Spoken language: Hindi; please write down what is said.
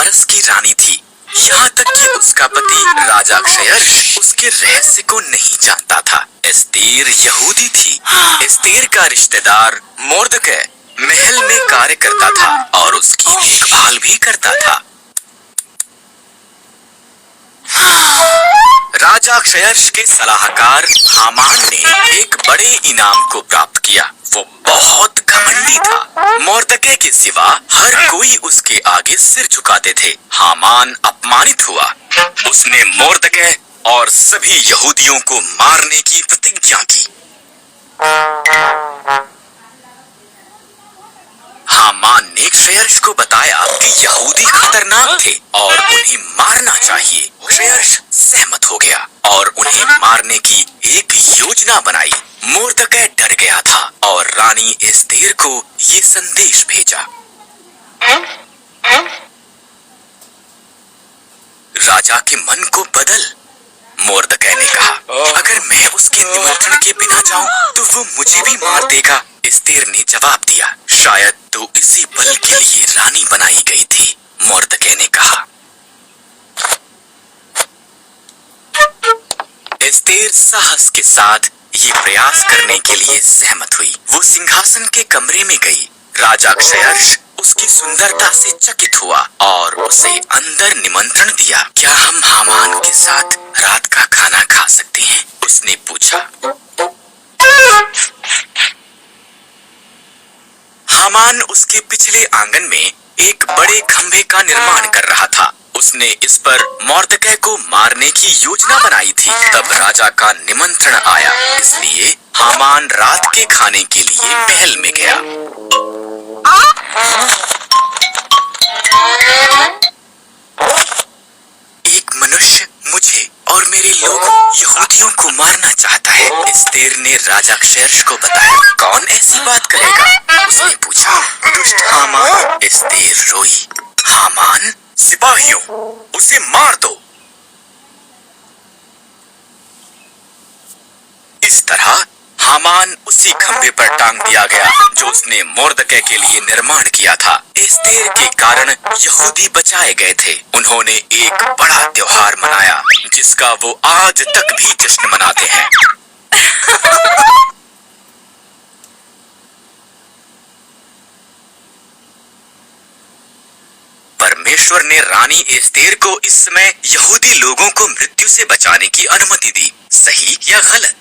फारस की रानी थी। यहाँ तक कि उसका पति राजा क्षयर्ष उसके रहस्य को नहीं जानता था। एस्तेर यहूदी थी। एस्तेर का रिश्तेदार मोर्दकै महल में कार्य करता था और उसकी देखभाल भी करता था। राजा क्षयर्ष के सलाहकार हामान ने एक बड़े इनाम को प्राप्त किया। वो बहुत घमंडी था। मोर्दकै के सिवा हर कोई उसके आगे सिर झुकाते थे। हामान अपमानित हुआ। उसने मोर्दकै और सभी यहूदियों को मारने की प्रतिज्ञा की। हामान ने क्षयर्ष को बताया कि यहूदी खतरनाक थे और उन्हें मारना चाहिए। क्षयर्ष सहमत हो गया और उन्हें मारने की एक योजना बनाई। मोर्दकै डर गया था और रानी एस्तेर को ये संदेश भेजा। राजा के मन को बदल। मोर्दकै ने कहा, अगर मैं उसके निमंत्रण के बिना जाऊं तो वो मुझे भी मार देगा। एस्तेर ने जवाब दिया, शायद तो इसी पल के लिए रानी बनाई गई थी। मोर्दकै ने कहा। एस्तेर साहस के साथ ये प्रयास करने के लिए सहमत हुई। वो सिंहासन के कमरे में गई। राजा क्षयर्ष उसकी सुंदरता से चकित हुआ और उसे अंदर निमंत्रण दिया। क्या हम हामान के साथ रात का खाना खा सकते हैं? उसने पूछा। हामान उसके पिछले आंगन में एक बड़े खंभे का निर्माण कर रहा था। उसने इस पर मोर्दकै को मारने की योजना बनाई थी। तब राजा का निमंत्रण आया, इसलिए हामान रात के खाने के लिए महल में गया। एक मनुष्य मुझे और मेरे लोगों यहूदियों को मारना चाहता है, एस्तेर ने राजा क्षयर्ष को बताया। कौन ऐसी बात करेगा? उसने पूछा। दुष्ट हामान। एस्तेर रोई। हामान, सिपाहियों, उसे मार दो। इस तरह हामान उसी खंभे पर टांग दिया गया जो उसने मोर्दकै के लिए निर्माण किया था। एस्तेर के कारण यहूदी बचाए गए थे। उन्होंने एक बड़ा त्योहार मनाया जिसका वो आज तक भी जश्न मनाते हैं। परमेश्वर ने रानी एस्तेर को इस समय यहूदी लोगों को मृत्यु से बचाने की अनुमति दी। सही या गलत?